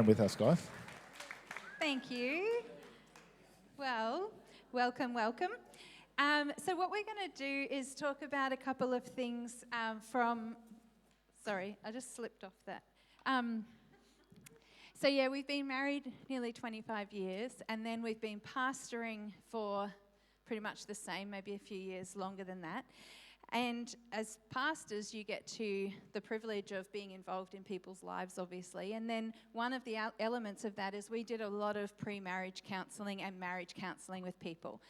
With us, guys. Thank you. Well, welcome. So what we're going to do is talk about a couple of things Sorry, I just slipped off that. We've been married nearly 25 years, and then we've been pastoring for pretty much the same, maybe a few years longer than that. And as pastors, you get to the privilege of being involved in people's lives, obviously. And then one of the elements of that is we did a lot of pre-marriage counselling and marriage counselling with people.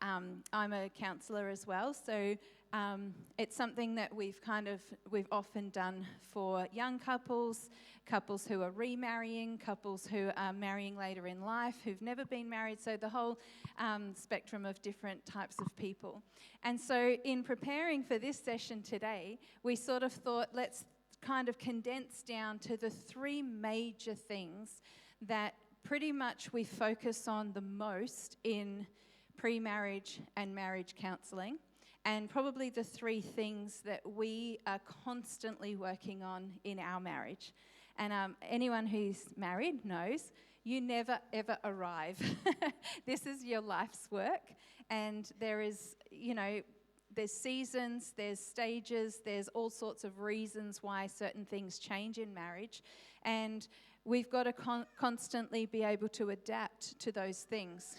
I'm a counsellor as well, so it's something that we've often done for young couples who are remarrying, couples who are marrying later in life, who've never been married, so the whole spectrum of different types of people. And so in preparing for this session today, we sort of thought, let's kind of condense down to the three major things that pretty much we focus on the most in pre-marriage and marriage counselling, and probably the three things that we are constantly working on in our marriage. And anyone who's married knows you never, ever arrive. This is your life's work, and there is, there's seasons, there's stages, there's all sorts of reasons why certain things change in marriage, and we've got to constantly be able to adapt to those things.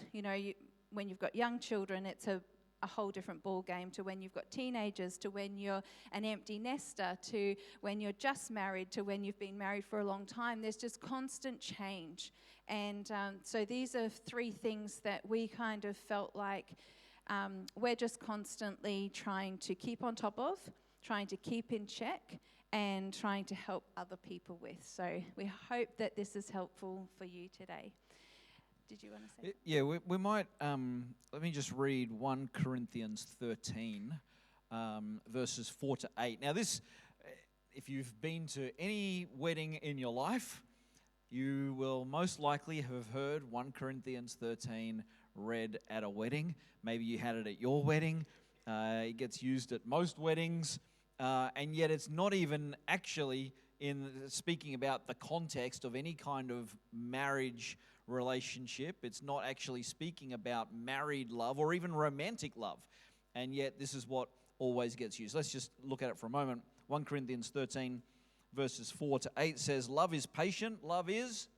When you've got young children, it's a whole different ball game to when you've got teenagers, to when you're an empty nester, to when you're just married, to when you've been married for a long time. There's just constant change. And so these are three things that we kind of felt like we're just constantly trying to keep on top of, trying to keep in check, and trying to help other people with. So we hope that this is helpful for you today. Did you want to say? Yeah, we might, let me just read 1 Corinthians 13, verses 4 to 8. Now this, if you've been to any wedding in your life, you will most likely have heard 1 Corinthians 13 read at a wedding. Maybe you had it at your wedding. It gets used at most weddings, and yet it's not even actually in speaking about the context of any kind of marriage relationship. It's not actually speaking about married love or even romantic love, and yet this is what always gets used. Let's just look at it for a moment. 1 Corinthians 13 verses 4 to 8 says, "Love is patient, love is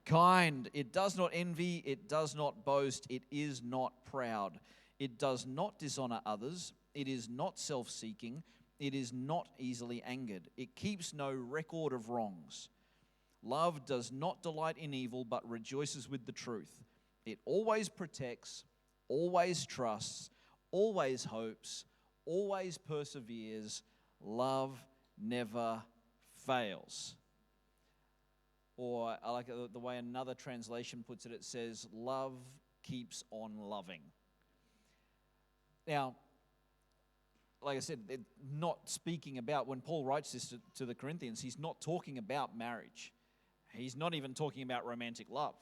kind. It does not envy, it does not boast, it is not proud. It does not dishonor others, it is not self-seeking, it is not easily angered. It keeps no record of wrongs. Love does not delight in evil, but rejoices with the truth. It always protects, always trusts, always hopes, always perseveres. Love never fails." Or I like the way another translation puts it. It says, "Love keeps on loving." Now, like I said, not speaking about, when Paul writes this to the Corinthians, he's not talking about marriage. He's not even talking about romantic love.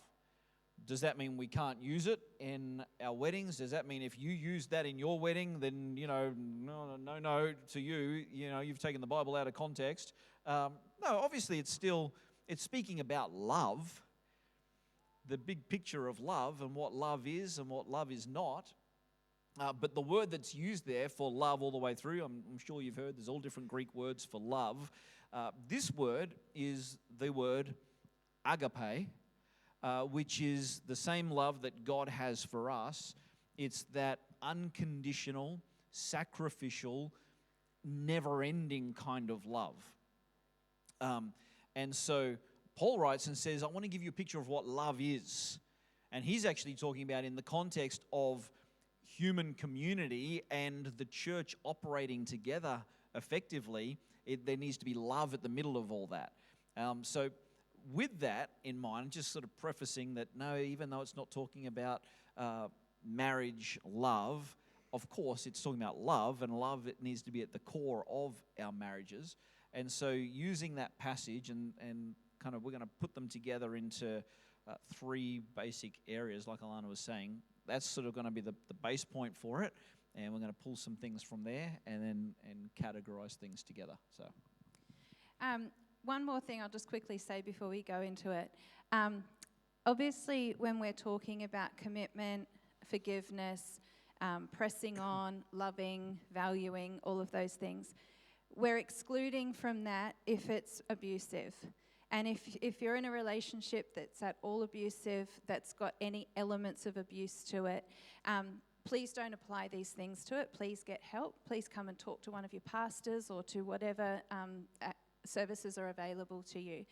Does that mean we can't use it in our weddings? Does that mean if you use that in your wedding, then, no to you, you've taken the Bible out of context? No, obviously it's speaking about love, the big picture of love and what love is and what love is not. But the word that's used there for love all the way through, I'm sure you've heard there's all different Greek words for love. This word is the word agape, which is the same love that God has for us. It's that unconditional, sacrificial, never-ending kind of love. And so Paul writes and says, I want to give you a picture of what love is. And he's actually talking about in the context of human community and the church operating together effectively. There needs to be love at the middle of all that. So with that in mind, just sort of prefacing that, no, even though it's not talking about marriage love, of course it's talking about love, and love, it needs to be at the core of our marriages. And so using that passage and kind of, we're going to put them together into three basic areas, like Alana was saying. That's sort of going to be the base point for it, and we're going to pull some things from there and categorize things together. So, one more thing I'll just quickly say before we go into it. Obviously, when we're talking about commitment, forgiveness, pressing on, loving, valuing, all of those things, we're excluding from that if it's abusive. And if you're in a relationship that's at all abusive, that's got any elements of abuse to it, please don't apply these things to it. Please get help. Please come and talk to one of your pastors or to whatever services are available to you.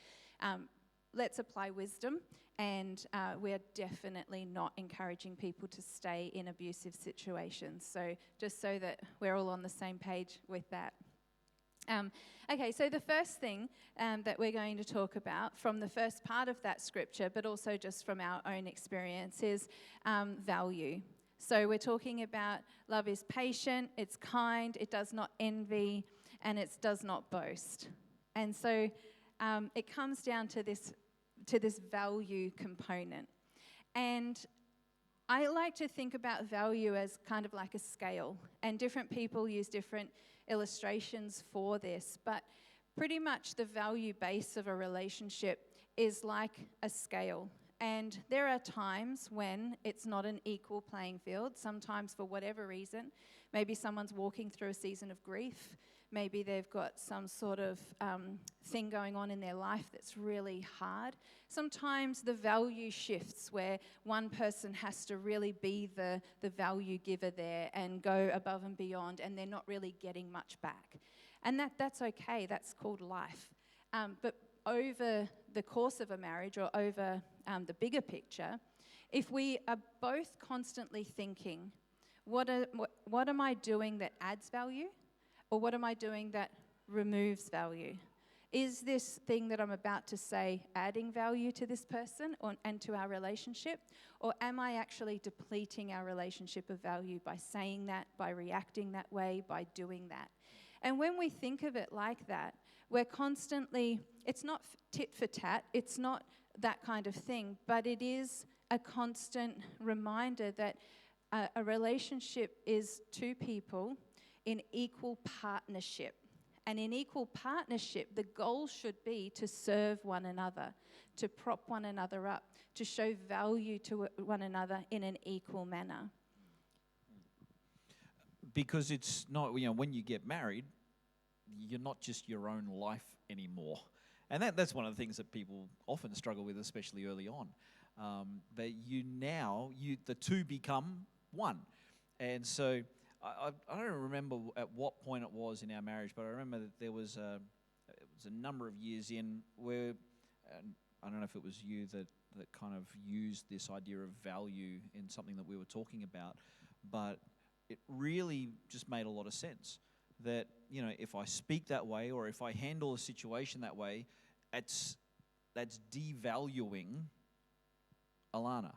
Let's apply wisdom, and we're definitely not encouraging people to stay in abusive situations. So just so that we're all on the same page with that. Okay, so the first thing that we're going to talk about from the first part of that scripture, but also just from our own experience, is value. So we're talking about love is patient, it's kind, it does not envy, and it does not boast. And so it comes down to this value component. And I like to think about value as kind of like a scale, and different people use different illustrations for this, but pretty much the value base of a relationship is like a scale. And there are times when it's not an equal playing field, sometimes for whatever reason. Maybe someone's walking through a season of grief. Maybe they've got some sort of thing going on in their life that's really hard. Sometimes the value shifts where one person has to really be the value giver there and go above and beyond, and they're not really getting much back. And that's okay. That's called life. But over the course of a marriage, or over the bigger picture, if we are both constantly thinking, what am I doing that adds value? Or what am I doing that removes value? Is this thing that I'm about to say adding value to this person and to our relationship? Or am I actually depleting our relationship of value by saying that, by reacting that way, by doing that? And when we think of it like that, we're constantly, it's not tit for tat, it's not that kind of thing, but it is a constant reminder that a relationship is two people in equal partnership. And in equal partnership, the goal should be to serve one another, to prop one another up, to show value to one another in an equal manner. Because it's not, when you get married, you're not just your own life anymore. And that's one of the things that people often struggle with, especially early on. That the two become one. And so I don't remember at what point it was in our marriage, but I remember that there was a number of years in where, I don't know if it was you that kind of used this idea of value in something that we were talking about, but it really just made a lot of sense. That, if I speak that way or if I handle a situation that way, that's devaluing Alana.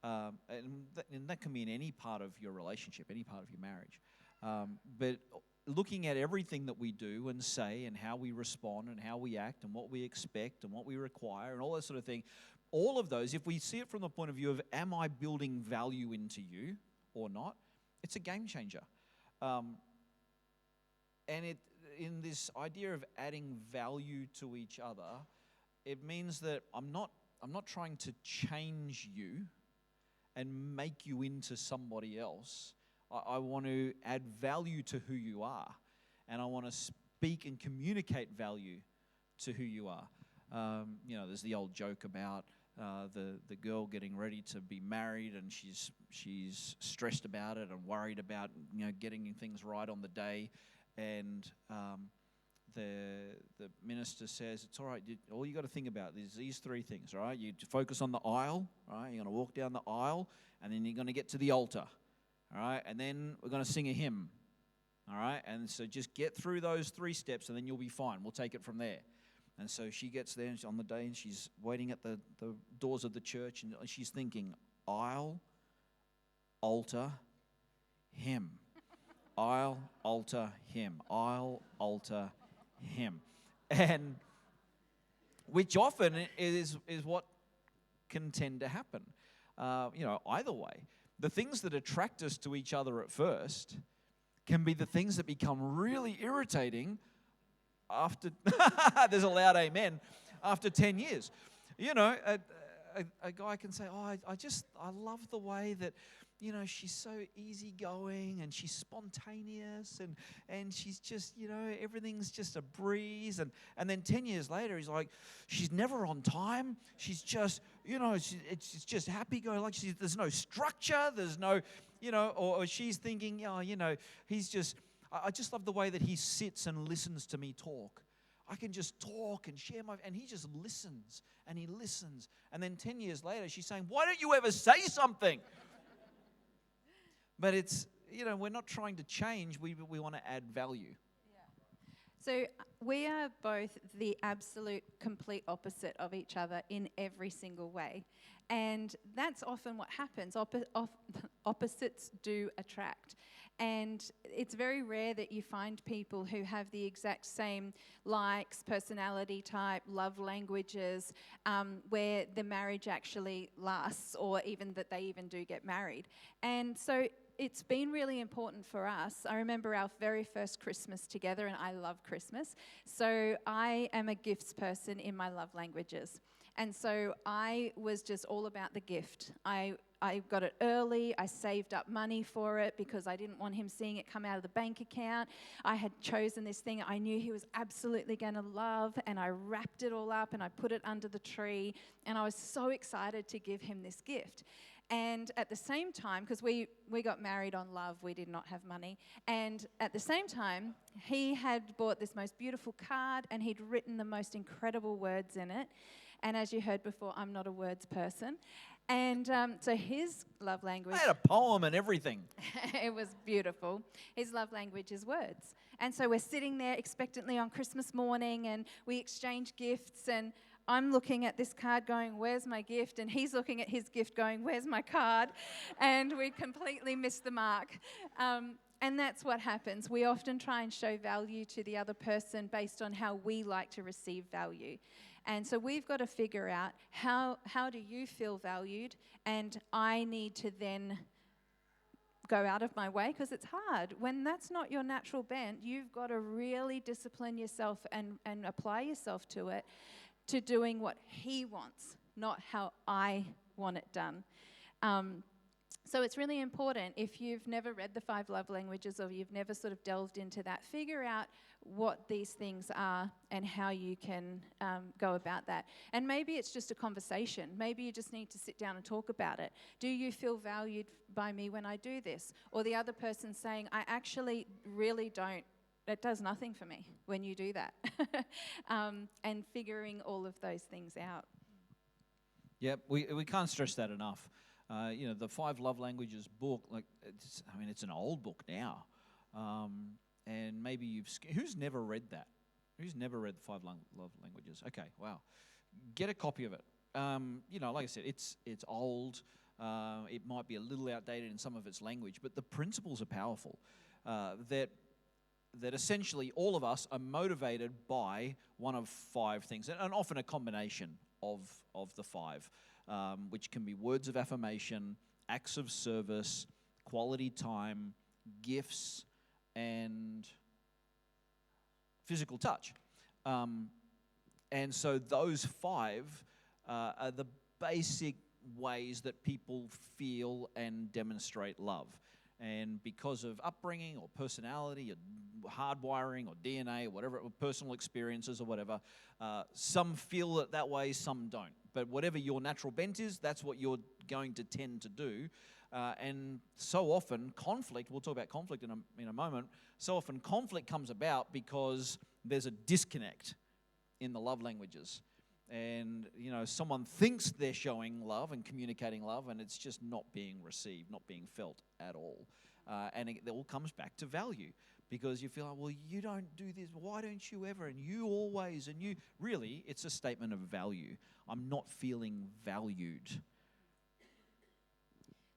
And that can be in any part of your relationship, any part of your marriage. But looking at everything that we do and say and how we respond and how we act and what we expect and what we require and all that sort of thing, all of those, if we see it from the point of view of am I building value into you or not, it's a game changer. And in this idea of adding value to each other, it means that I'm not trying to change you and make you into somebody else. I want to add value to who you are, and I want to speak and communicate value to who you are. There's the old joke about the girl getting ready to be married, and she's stressed about it and worried about getting things right on the day, and the minister says, it's all right, all you got to think about is these three things, right? You focus on the aisle, right? You're going to walk down the aisle, and then you're going to get to the altar, all right? And then we're going to sing a hymn, all right? And so just get through those three steps, and then you'll be fine. We'll take it from there. And so she gets there on the day, and she's waiting at the doors of the church, and she's thinking, aisle, altar, hymn. Aisle, altar, hymn. Aisle, altar, hymn. And which often is what can tend to happen. Either way. The things that attract us to each other at first can be the things that become really irritating after, there's a loud amen, after 10 years. You know, a guy can say, oh, I love the way that, you know, she's so easygoing and she's spontaneous and she's just, you know, everything's just a breeze. And then 10 years later, he's like, she's never on time. She's just, you know, it's just happy-go-lucky. There's no structure. There's no, you know, or she's thinking, oh, you know, he's just, I just love the way that he sits and listens to me talk. I can just talk and share and he just listens and he listens. And then 10 years later, she's saying, why don't you ever say something? But it's, you know, we're not trying to change. We want to add value. So we are both the absolute complete opposite of each other in every single way. And that's often what happens. Opposites do attract. And it's very rare that you find people who have the exact same likes, personality type, love languages, where the marriage actually lasts, or even that they even do get married. And so it's been really important for us. I remember our very first Christmas together, and I love Christmas. So I am a gifts person in my love languages. And so I was just all about the gift. I got it early. I saved up money for it because I didn't want him seeing it come out of the bank account. I had chosen this thing I knew he was absolutely going to love, and I wrapped it all up and I put it under the tree, and I was so excited to give him this gift. And at the same time, because we got married on love, we did not have money. And at the same time, he had bought this most beautiful card and he'd written the most incredible words in it. And as you heard before, I'm not a words person. And so his love language... I had a poem and everything. It was beautiful. His love language is words. And so we're sitting there expectantly on Christmas morning and we exchange gifts, and I'm looking at this card going, where's my gift? And he's looking at his gift going, where's my card? And we completely missed the mark. And that's what happens. We often try and show value to the other person based on how we like to receive value. And so we've got to figure out how do you feel valued, and I need to then go out of my way, because it's hard. When that's not your natural bent, you've got to really discipline yourself and apply yourself to it, to doing what he wants, not how I want it done. So it's really important, if you've never read the 5 love languages or you've never sort of delved into that, figure out what these things are and how you can go about that. And maybe it's just a conversation. Maybe you just need to sit down and talk about it. Do you feel valued by me when I do this? Or the other person saying, I actually really don't. It does nothing for me when you do that. And figuring all of those things out. Yep, we can't stress that enough. You know, the 5 love languages book, like, it's an old book now. And maybe who's never read that? Who's never read the 5 love languages? Okay, wow. Get a copy of it. You know, like I said, it's old. It might be a little outdated in some of its language, but the principles are powerful. That essentially all of us are motivated by one of 5 things, and often a combination of the 5, which can be words of affirmation, acts of service, quality time, gifts, and physical touch. And so those 5 are the basic ways that people feel and demonstrate love. And because of upbringing or personality or hardwiring or DNA or whatever, or personal experiences or whatever, some feel it that way, some don't. But whatever your natural bent is, that's what you're going to tend to do. And so often conflict, we'll talk about conflict in a moment, so often conflict comes about because there's a disconnect in the love languages. And, you know, someone thinks they're showing love and communicating love, and it's just not being received, not being felt at all. And it all comes back to value, because you feel like, well, you don't do this, why don't you ever, and you always, and you... Really, it's a statement of value. I'm not feeling valued.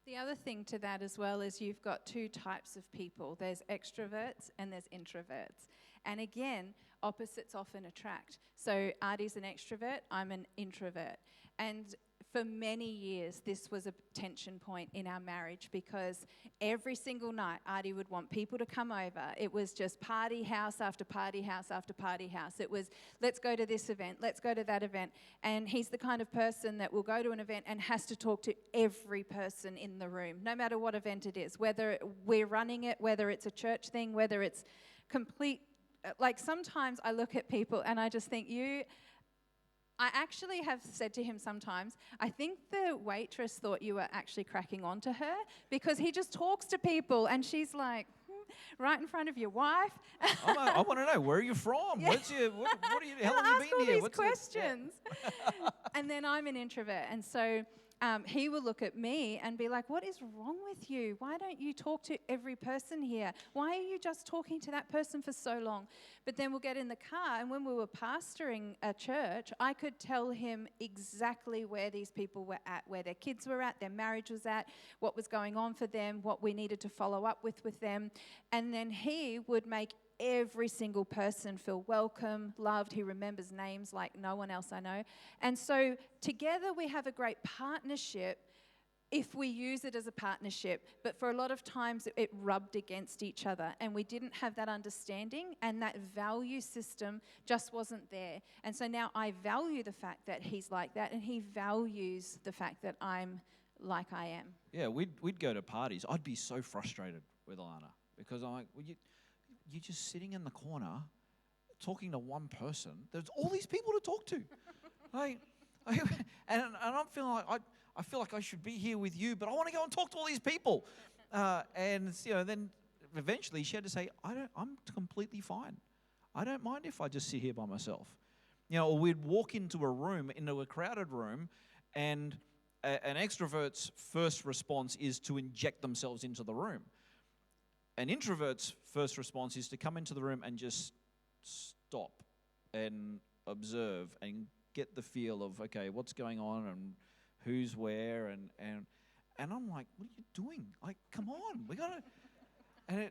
The other thing to that as well is you've got 2 types of people. There's extroverts and there's introverts. And again, opposites often attract. So Artie's an extrovert, I'm an introvert. And for many years, this was a tension point in our marriage because every single night, Artie would want people to come over. It was just party house after party house after party house. It was, let's go to this event, let's go to that event. And he's the kind of person that will go to an event and has to talk to every person in the room, no matter what event it is, whether we're running it, whether it's a church thing, whether it's complete. Like sometimes I look at people and I just think, I actually have said to him sometimes, I think the waitress thought you were actually cracking on to her because he just talks to people and she's like, right in front of your wife. I want to know, where are you from? Yeah. What are you, how long have you been here? These questions. And then I'm an introvert. And so he will look at me and be like, what is wrong with you? Why don't you talk to every person here? Why are you just talking to that person for so long? But then we'll get in the car, and when we were pastoring a church, I could tell him exactly where these people were at, where their kids were at, their marriage was at, what was going on for them, what we needed to follow up with them. And then he would make every single person feel welcome, loved. He remembers names like no one else I know. And so together we have a great partnership if we use it as a partnership. But for a lot of times it rubbed against each other and we didn't have that understanding, and that value system just wasn't there. And so now I value the fact that he's like that, and he values the fact that I'm like I am. Yeah, we'd go to parties. I'd be so frustrated with Alana because I'm like, well, you're just sitting in the corner talking to one person. There's all these people to talk to. And I'm feeling like I feel like I should be here with you, but I want to go and talk to all these people. And then eventually she had to say, I'm completely fine. I don't mind if I just sit here by myself. Or we'd walk into a crowded room, and an extrovert's first response is to inject themselves into the room. An introvert's first response is to come into the room and just stop and observe and get the feel of, okay, what's going on and who's where, and I'm like, what are you doing? Like, come on, we gotta. And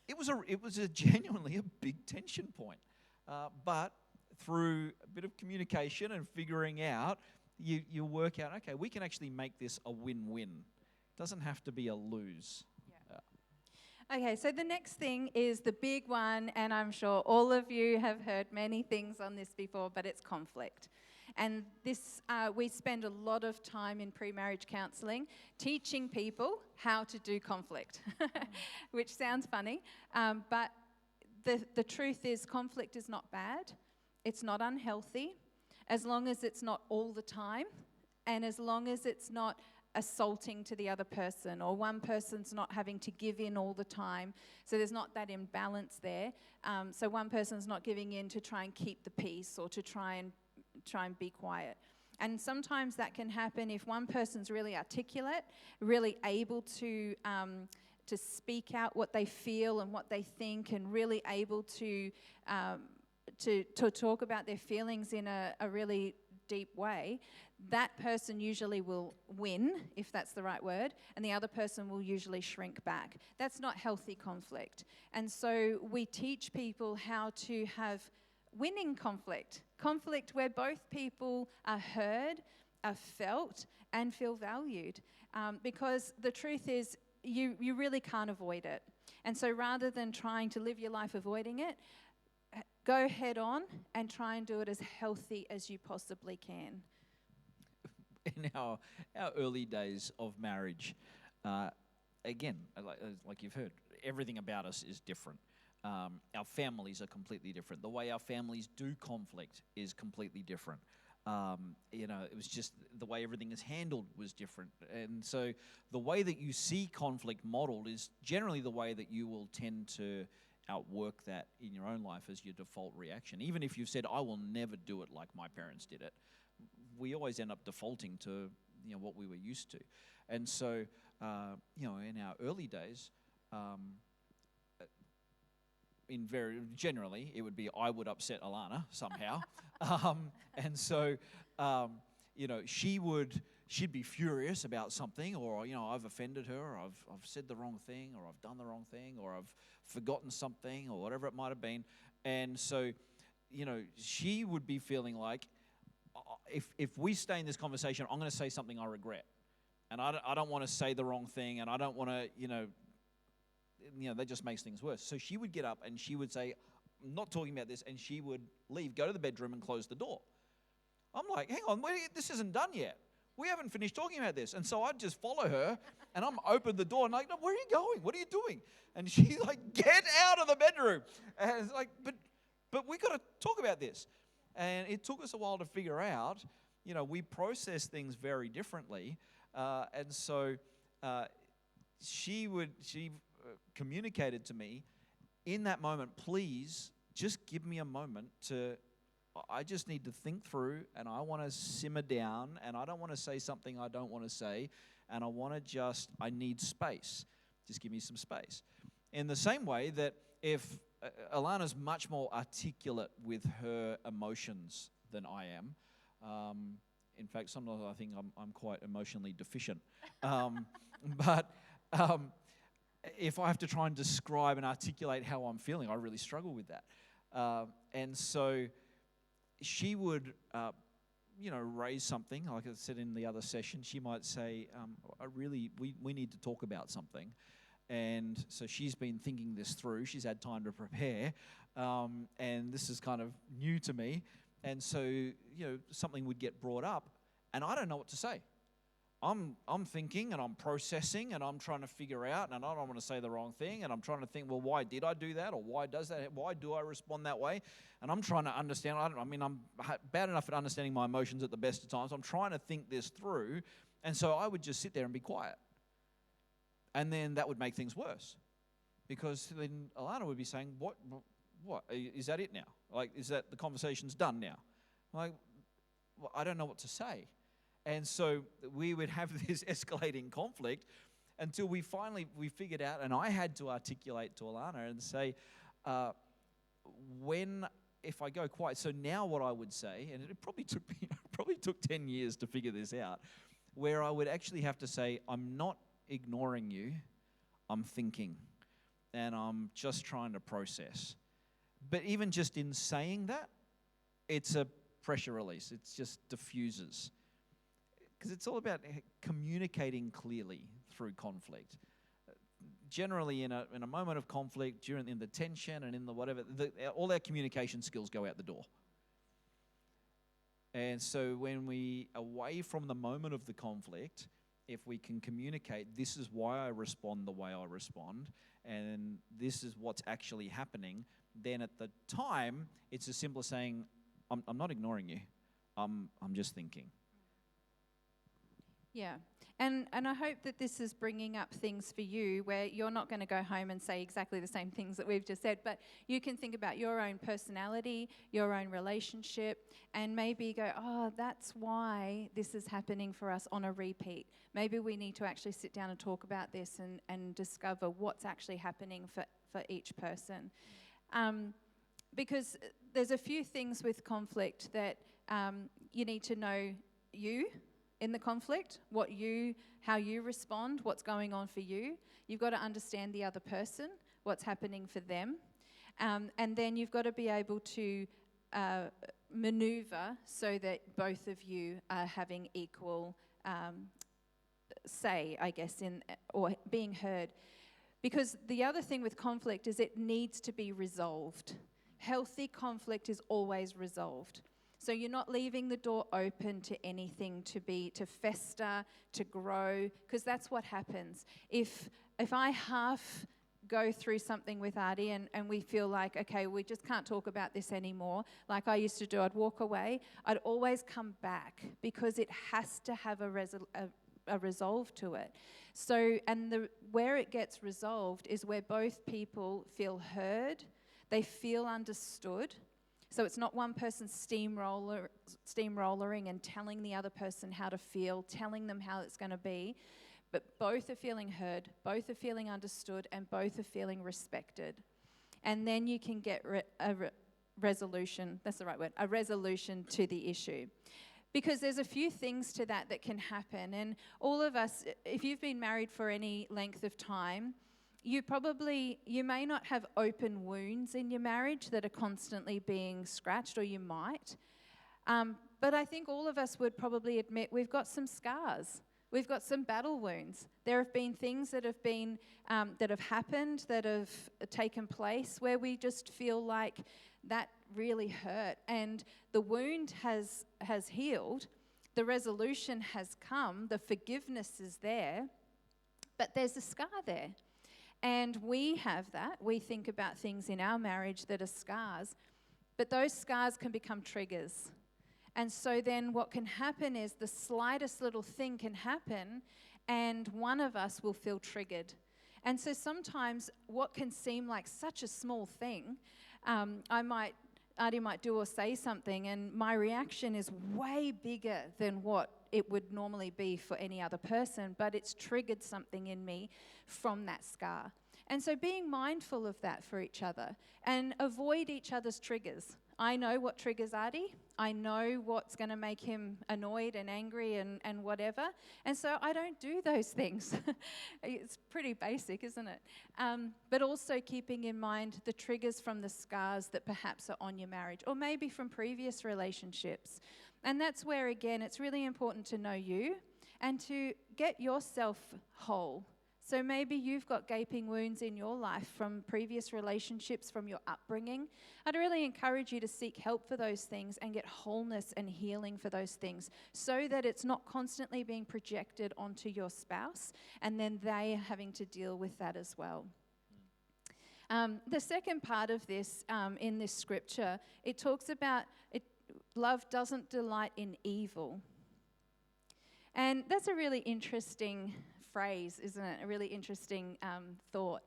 it was a genuinely a big tension point, but through a bit of communication and figuring out, you work out, okay, we can actually make this a win-win. It doesn't have to be a lose. Okay, so the next thing is the big one, and I'm sure all of you have heard many things on this before, but it's conflict. And this, we spend a lot of time in pre-marriage counselling teaching people how to do conflict, which sounds funny, but the truth is conflict is not bad, it's not unhealthy, as long as it's not all the time, and as long as it's not assaulting to the other person, or one person's not having to give in all the time. So there's not that imbalance there. So one person's not giving in to try and keep the peace or to try and be quiet. And sometimes that can happen if one person's really articulate, really able to speak out what they feel and what they think, and really able to talk about their feelings in a really deep way. That person usually will win, if that's the right word, and the other person will usually shrink back. That's not healthy conflict. And so we teach people how to have winning conflict where both people are heard, are felt, and feel valued. Because the truth is, you really can't avoid it. And so rather than trying to live your life avoiding it, go head on and try and do it as healthy as you possibly can. In our early days of marriage, again, like you've heard, everything about us is different. Our families are completely different. The way our families do conflict is completely different. It was just the way everything is handled was different. And so the way that you see conflict modeled is generally the way that you will tend to outwork that in your own life as your default reaction. Even if you've said, I will never do it like my parents did it, we always end up defaulting to what we were used to. And so in our early days, generally it would be I would upset Alana somehow, and so she'd be furious about something, or I've offended her, or I've said the wrong thing, or I've done the wrong thing, or I've forgotten something, or whatever it might have been. And so she would be feeling like if we stay in this conversation, I'm going to say something I regret. And I don't want to say the wrong thing, and I don't want to, that just makes things worse. So she would get up and she would say, I'm not talking about this, and she would leave, go to the bedroom and close the door. I'm like, hang on, this isn't done yet. We haven't finished talking about this. And so I'd just follow her, and I'm open the door, and like, no, where are you going? What are you doing? And she's like, get out of the bedroom. And it's like, but we got to talk about this. And it took us a while to figure out, we process things very differently. And so she communicated to me in that moment, please just give me a moment I just need to think through, and I want to simmer down, and I don't want to say something I don't want to say, and I need space. Just give me some space. In the same way that if Alana's much more articulate with her emotions than I am, in fact, sometimes I think I'm quite emotionally deficient. But if I have to try and describe and articulate how I'm feeling, I really struggle with that. And so she would, raise something. Like I said in the other session, she might say, we need to talk about something. And so she's been thinking this through. She's had time to prepare. And this is kind of new to me. And so, something would get brought up, and I don't know what to say. I'm thinking, and I'm processing, and I'm trying to figure out, and I don't want to say the wrong thing, and I'm trying to think, well, why did I do that, or why do I respond that way? And I'm trying to understand. I'm bad enough at understanding my emotions at the best of times. I'm trying to think this through, and so I would just sit there and be quiet. And then that would make things worse, because then Alana would be saying, what, is that it now? Like, is that the conversation's done now? Like, well, I don't know what to say. And so we would have this escalating conflict until we figured out, and I had to articulate to Alana and say, if I go quiet, so now what I would say, and it probably took 10 years to figure this out, where I would actually have to say, I'm not ignoring you, I'm thinking, and I'm just trying to process. But even just in saying that, it's a pressure release. It just diffuses. Because it's all about communicating clearly through conflict. Generally, in a moment of conflict, in the tension and in the whatever, all our communication skills go out the door. And so when we, away from the moment of the conflict, if we can communicate, this is why I respond the way I respond, and this is what's actually happening, then at the time, it's as simple as saying, I'm not ignoring you. I'm just thinking. Yeah, and I hope that this is bringing up things for you where you're not going to go home and say exactly the same things that we've just said, but you can think about your own personality, your own relationship, and maybe go, oh, that's why this is happening for us on a repeat. Maybe we need to actually sit down and talk about this and discover what's actually happening for each person. Because there's a few things with conflict that you need to know you in the conflict, how you respond, what's going on for you. You've got to understand the other person, what's happening for them. And then you've got to be able to maneuver so that both of you are having equal say, I guess, or being heard. Because the other thing with conflict is it needs to be resolved. Healthy conflict is always resolved. So you're not leaving the door open to anything to fester, to grow, because that's what happens. If I half go through something with Artie and we feel like, okay, we just can't talk about this anymore, like I used to do, I'd walk away, I'd always come back because it has to have a resolve to it. So, and where it gets resolved is where both people feel heard, they feel understood. So it's not one person steamrolling and telling the other person how to feel, telling them how it's going to be, but both are feeling heard, both are feeling understood, and both are feeling respected. And then you can get a resolution, that's the right word, a resolution to the issue. Because there's a few things to that can happen. And all of us, if you've been married for any length of time, you may not have open wounds in your marriage that are constantly being scratched, or you might. But I think all of us would probably admit we've got some scars. We've got some battle wounds. There have been things that have been that have happened, that have taken place, where we just feel like that really hurt, and the wound has healed, the resolution has come, the forgiveness is there, but there's a scar there. And we have that. We think about things in our marriage that are scars, but those scars can become triggers. And so then what can happen is the slightest little thing can happen and one of us will feel triggered. And so sometimes what can seem like such a small thing, Artie might do or say something and my reaction is way bigger than what it would normally be for any other person, but it's triggered something in me from that scar. And so being mindful of that for each other and avoid each other's triggers. I know what triggers Artie. I know what's going to make him annoyed and angry and whatever. And so I don't do those things. It's pretty basic, isn't it? But also keeping in mind the triggers from the scars that perhaps are on your marriage or maybe from previous relationships. And that's where, again, it's really important to know you and to get yourself whole. So maybe you've got gaping wounds in your life from previous relationships, from your upbringing. I'd really encourage you to seek help for those things and get wholeness and healing for those things so that it's not constantly being projected onto your spouse and then they having to deal with that as well. The second part of this, in this scripture, it talks about love doesn't delight in evil. And that's a really interesting phrase, isn't it? A really interesting thought.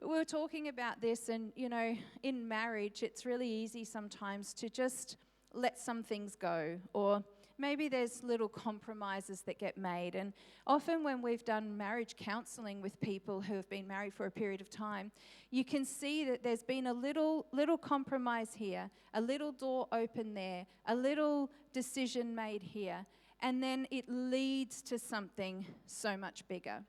But we were talking about this, and you know, in marriage, it's really easy sometimes to just let some things go, or maybe there's little compromises that get made. And often when we've done marriage counseling with people who have been married for a period of time, you can see that there's been a little compromise here, a little door open there, a little decision made here. And then it leads to something so much bigger.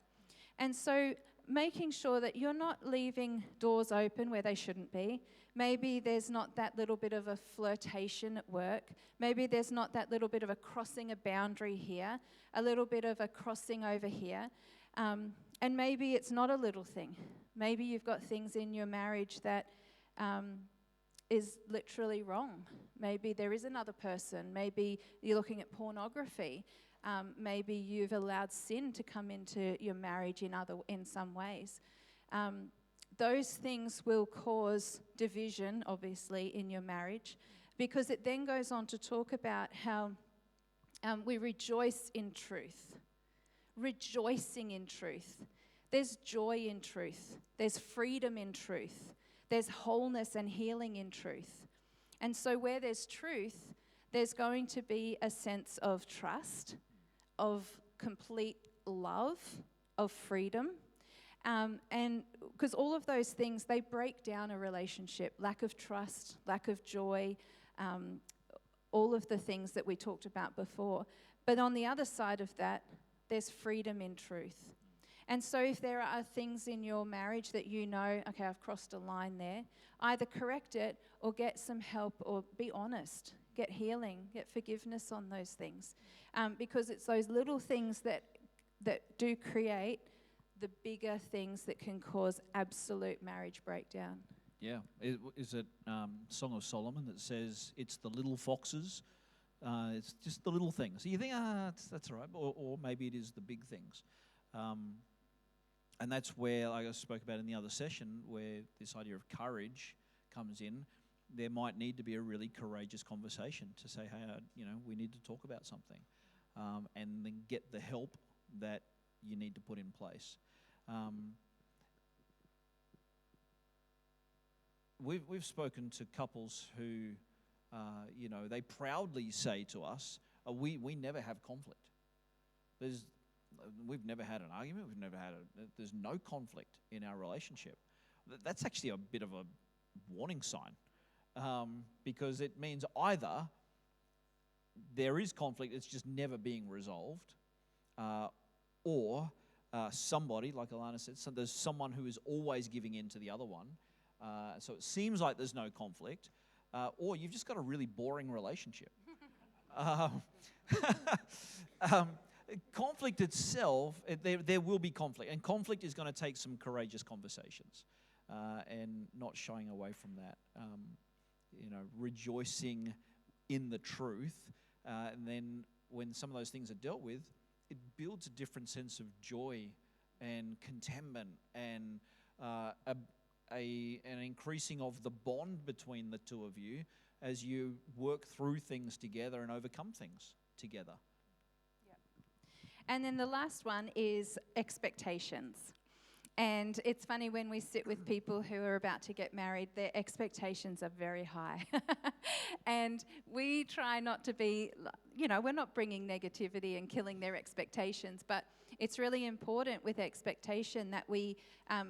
And so making sure that you're not leaving doors open where they shouldn't be. Maybe there's not that little bit of a flirtation at work. Maybe there's not that little bit of a crossing a boundary here, a little bit of a crossing over here. And maybe it's not a little thing. Maybe you've got things in your marriage that is literally wrong. Maybe there is another person. Maybe you're looking at pornography. Maybe you've allowed sin to come into your marriage in some ways. Those things will cause division, obviously, in your marriage, because it then goes on to talk about how we rejoice in truth. Rejoicing in truth. There's joy in truth. There's freedom in truth. There's wholeness and healing in truth. And so where there's truth, there's going to be a sense of trust, of complete love, of freedom. And because all of those things, they break down a relationship. Lack of trust, lack of joy, all of the things that we talked about before. But on the other side of that, there's freedom in truth. And so if there are things in your marriage that you know, okay, I've crossed a line there, either correct it or get some help or be honest, get healing, get forgiveness on those things. Because it's those little things that do create the bigger things that can cause absolute marriage breakdown. Yeah. Is it Song of Solomon that says it's the little foxes? It's just the little things. So you think, that's all right. Or maybe it is the big things. And that's where, like I spoke about in the other session, where this idea of courage comes in. There might need to be a really courageous conversation to say, hey, we need to talk about something. And then get the help that you need to put in place. We've spoken to couples who, they proudly say to us, we never have conflict. We've never had an argument. There's no conflict in our relationship. That's actually a bit of a warning sign, because it means either there is conflict, it's just never being resolved, or somebody, like Alana said, there's someone who is always giving in to the other one. So it seems like there's no conflict, or you've just got a really boring relationship. Um, um, conflict itself, there will be conflict, and conflict is going to take some courageous conversations, and not shying away from that. Rejoicing in the truth, and then when some of those things are dealt with, it builds a different sense of joy and contentment, and an increasing of the bond between the two of you as you work through things together and overcome things together. Yep. And then the last one is expectations. And it's funny when we sit with people who are about to get married, their expectations are very high. And we try not to be, we're not bringing negativity and killing their expectations, but it's really important with expectation that we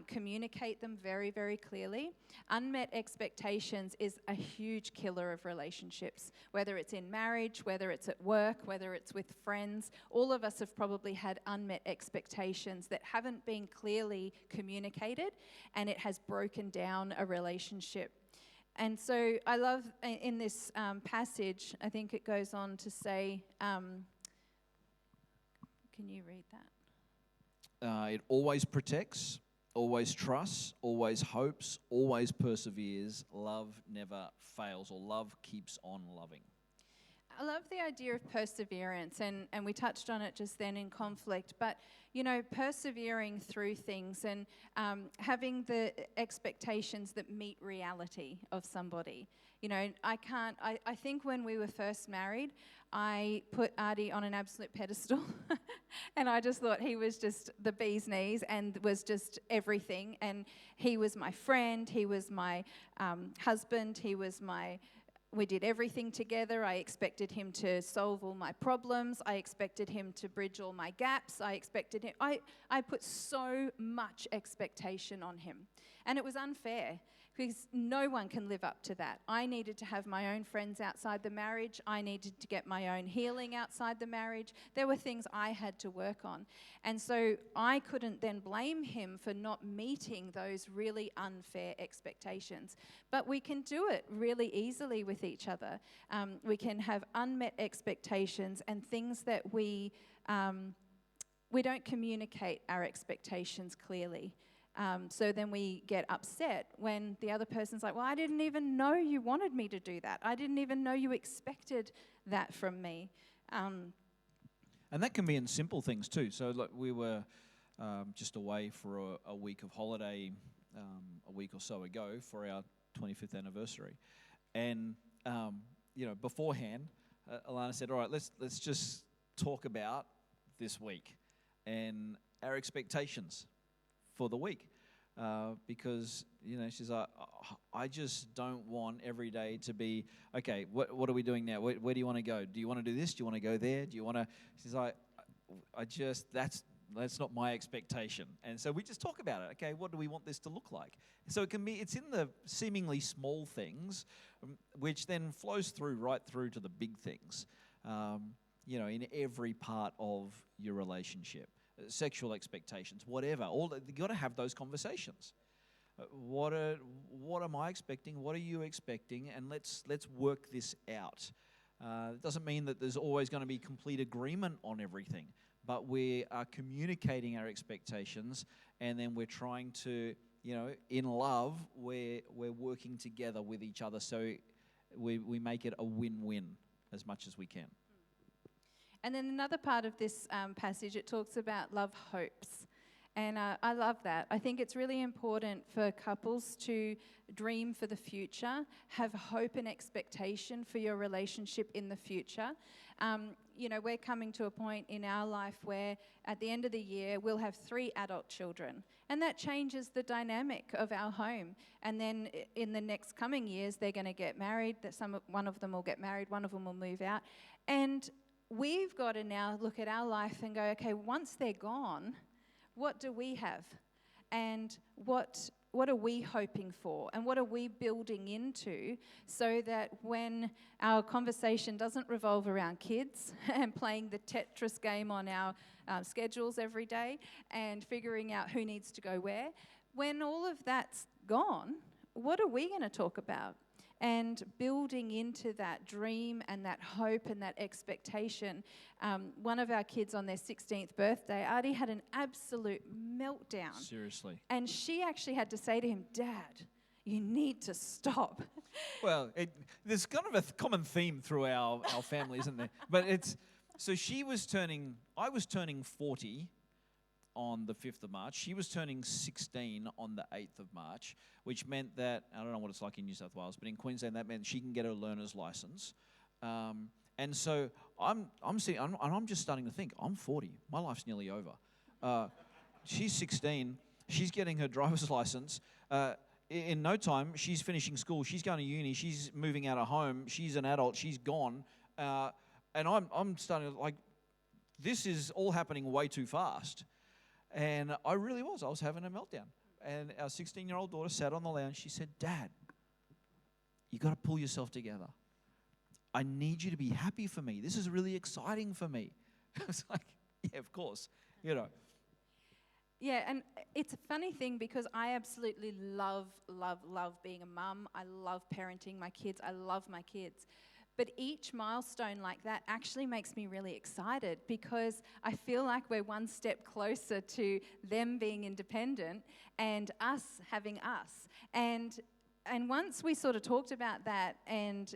communicate them very, very clearly. Unmet expectations is a huge killer of relationships, whether it's in marriage, whether it's at work, whether it's with friends. All of us have probably had unmet expectations that haven't been clearly communicated, and it has broken down a relationship. And so I love in this passage, I think it goes on to say, can you read that? It always protects, always trusts, always hopes, always perseveres. Love never fails, or love keeps on loving. I love the idea of perseverance, and we touched on it just then in conflict, but, persevering through things and having the expectations that meet reality of somebody. I think when we were first married, I put Artie on an absolute pedestal, and I just thought he was just the bee's knees and was just everything, and he was my friend, he was my husband, we did everything together. I expected him to solve all my problems. I expected him to bridge all my gaps. I put so much expectation on him. And it was unfair because no one can live up to that. I needed to have my own friends outside the marriage. I needed to get my own healing outside the marriage. There were things I had to work on. And so I couldn't then blame him for not meeting those really unfair expectations. But we can do it really easily with each other. We can have unmet expectations and things that we don't communicate our expectations clearly. So then we get upset when the other person's like, well, I didn't even know you wanted me to do that. I didn't even know you expected that from me. And that can be in simple things too. So like we were just away for a week of holiday a week or so ago for our 25th anniversary. And, beforehand, Alana said, all right, let's just talk about this week and our expectations for the week, because she's like, I just don't want every day to be, okay, what are we doing now? Where do you want to go? Do you want to do this? Do you want to go there? Do you want to? She's like, that's not my expectation. And so we just talk about it. Okay, what do we want this to look like? So it's in the seemingly small things, which then flows right through to the big things, in every part of your relationship. Sexual expectations, whatever. You got to have those conversations. What am I expecting? What are you expecting? And let's work this out. It doesn't mean that there's always going to be complete agreement on everything, but we are communicating our expectations, and then we're trying to, in love, we're working together with each other, so we make it a win-win as much as we can. And then another part of this passage, it talks about love hopes. And I love that. I think it's really important for couples to dream for the future, have hope and expectation for your relationship in the future. We're coming to a point in our life where at the end of the year, we'll have 3 adult children. And that changes the dynamic of our home. And then in the next coming years, they're going to get married. One of them will get married, one of them will move out. And we've got to now look at our life and go, okay, once they're gone, what do we have? And what are we hoping for? And what are we building into so that when our conversation doesn't revolve around kids and playing the Tetris game on our schedules every day and figuring out who needs to go where, when all of that's gone, what are we going to talk about? And building into that dream and that hope and that expectation, one of our kids on their 16th birthday, Artie had an absolute meltdown. Seriously. And she actually had to say to him, "Dad, you need to stop." Well, there's kind of a common theme through our family, isn't there? But so I was turning 40 on the 5th of March. She was turning 16 on the 8th of March, which meant that, I don't know what it's like in New South Wales, but in Queensland that meant she can get her learner's license. And so I'm just starting to think, I'm 40. My life's nearly over. She's 16. She's getting her driver's license. In no time, she's finishing school. She's going to uni. She's moving out of home. She's an adult. She's gone. And I'm starting to, like, this is all happening way too fast. And I really was. I was having a meltdown. And our 16-year-old daughter sat on the lounge. She said, "Dad, you got to pull yourself together. I need you to be happy for me. This is really exciting for me." I was like, yeah, of course, you know. Yeah, and it's a funny thing because I absolutely love being a mum. I love parenting my kids. I love my kids. But each milestone like that actually makes me really excited because I feel like we're one step closer to them being independent and us having us. And once we sort of talked about that, and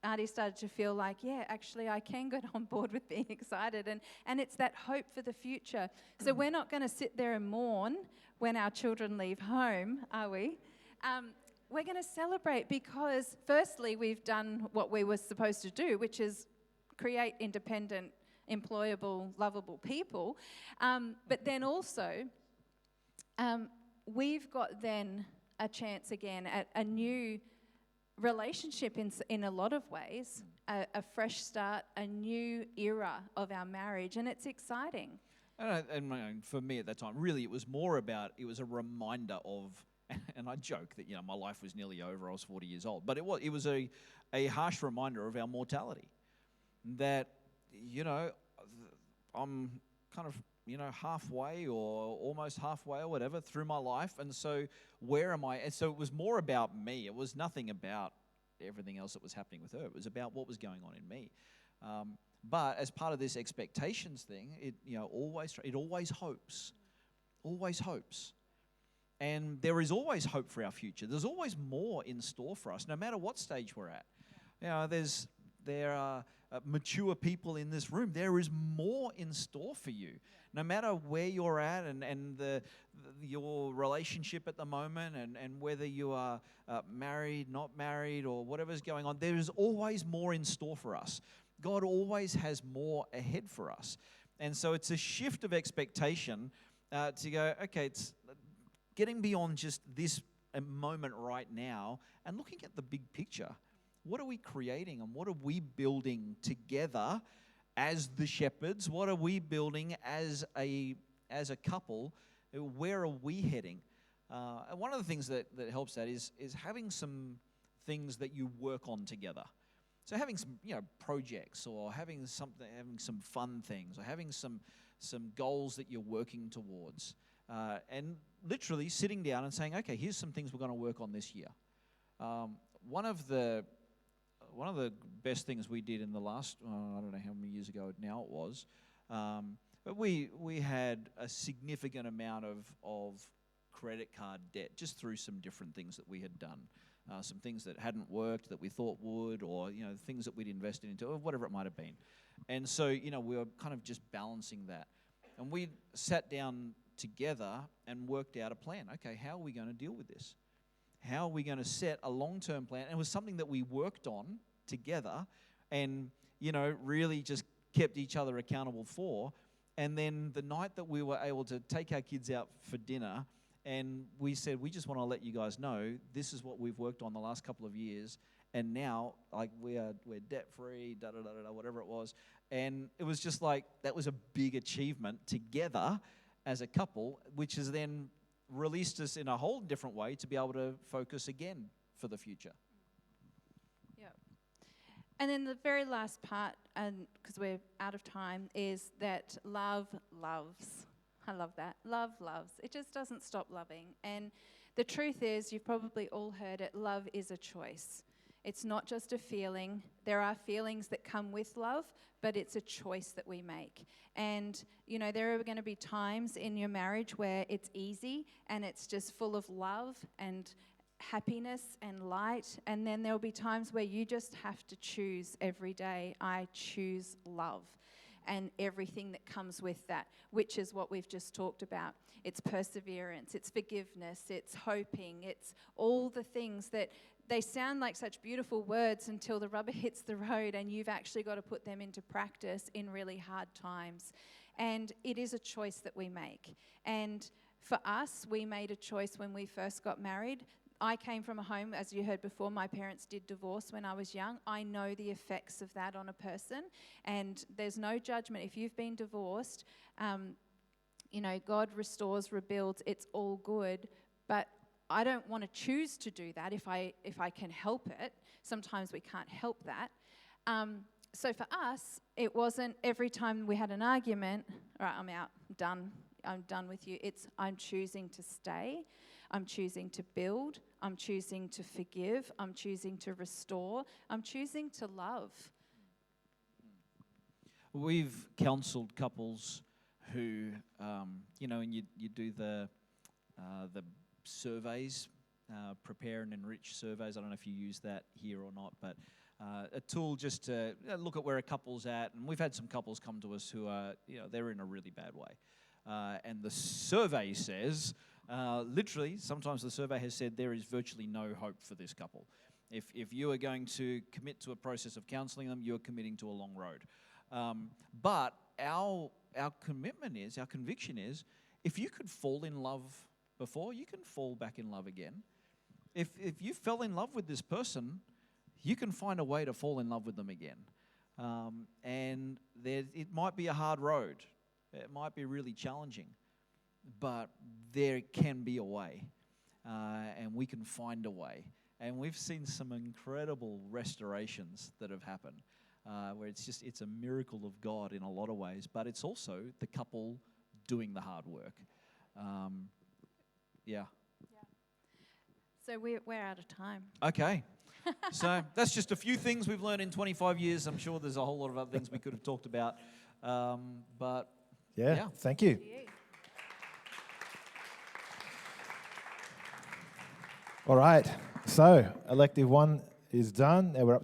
Artie started to feel like, yeah, actually I can get on board with being excited. And it's that hope for the future. So we're not going to sit there and mourn when our children leave home, are we? We're going to celebrate because, firstly, we've done what we were supposed to do, which is create independent, employable, lovable people. But then also, we've got then a chance again at a new relationship in a lot of ways, a fresh start, a new era of our marriage, and it's exciting. And for me at that time, really, it was a reminder of, and I joke that, my life was nearly over. I was 40 years old. But it was a harsh reminder of our mortality. That, I'm kind of, halfway or almost halfway or whatever through my life. And so where am I? And so it was more about me. It was nothing about everything else that was happening with her. It was about what was going on in me. But as part of this expectations thing, it always hopes. Always hopes. And there is always hope for our future. There's always more in store for us, no matter what stage we're at. There are mature people in this room. There is more in store for you, no matter where you're at and your relationship at the moment, and whether you are married, not married, or whatever's going on. There is always more in store for us. God always has more ahead for us, and so it's a shift of expectation to go, okay, it's getting beyond just this moment right now and looking at the big picture. What are we creating and what are we building together as the shepherds? What are we building as a couple? Where are we heading? And one of the things that helps that is having some things that you work on together. So having some projects, or having some fun things, or having some goals that you're working towards. And literally sitting down and saying, okay, here's some things we're going to work on this year. One of the best things we did in the last, I don't know how many years ago now it was, but we had a significant amount of credit card debt just through some different things that we had done. Some things that hadn't worked that we thought would, or things that we'd invested into, or whatever it might have been. And so we were kind of just balancing that. And we sat down together and worked out a plan. Okay, how are we going to deal with this? How are we going to set a long-term plan? And it was something that we worked on together and, really just kept each other accountable for. And then the night that we were able to take our kids out for dinner, and we said, we just want to let you guys know this is what we've worked on the last couple of years. And now, we're debt-free, whatever it was. And it was just like, that was a big achievement together as a couple, which has then released us in a whole different way to be able to focus again for the future. Yeah. And then the very last part, and because we're out of time, is that love loves. I love that. Love loves. It just doesn't stop loving. And the truth is, you've probably all heard it, love is a choice. It's not just a feeling. There are feelings that come with love, but it's a choice that we make. And, you know, there are going to be times in your marriage where it's easy and it's just full of love and happiness and light. And then there'll be times where you just have to choose every day, I choose love. And everything that comes with that, which is what we've just talked about. It's perseverance, it's forgiveness, it's hoping, it's all the things that they sound like such beautiful words until the rubber hits the road and you've actually got to put them into practice in really hard times. And it is a choice that we make. And for us, we made a choice when we first got married. I came from a home, as you heard before, my parents did divorce when I was young. I know the effects of that on a person, and there's no judgment. If you've been divorced, you know, God restores, rebuilds, it's all good, but I don't want to choose to do that if I can help it. Sometimes we can't help that. So for us, it wasn't every time we had an argument, all right, I'm out, I'm done with you. It's I'm choosing to stay. I'm choosing to build. I'm choosing to forgive. I'm choosing to restore. I'm choosing to love. We've counselled couples who, you know, and you do the surveys, prepare and enrich surveys. I don't know if you use that here or not, but a tool just to look at where a couple's at. And we've had some couples come to us who are, you know, they're in a really bad way. And the survey says, literally, sometimes the survey has said there is virtually no hope for this couple. If you are going to commit to a process of counselling them, you're committing to a long road. But our commitment is, our conviction is, if you could fall in love before, you can fall back in love again. If you fell in love with this person, you can find a way to fall in love with them again. And it might be a hard road. It might be really challenging. But there can be a way, and we can find a way. And we've seen some incredible restorations that have happened, where it's a miracle of God in a lot of ways, but it's also the couple doing the hard work. Yeah. So we're out of time. Okay. So that's just a few things we've learned in 25 years. I'm sure there's a whole lot of other things we could have talked about, but yeah. Thank you. All right, so Elective 1 is done. Now we're up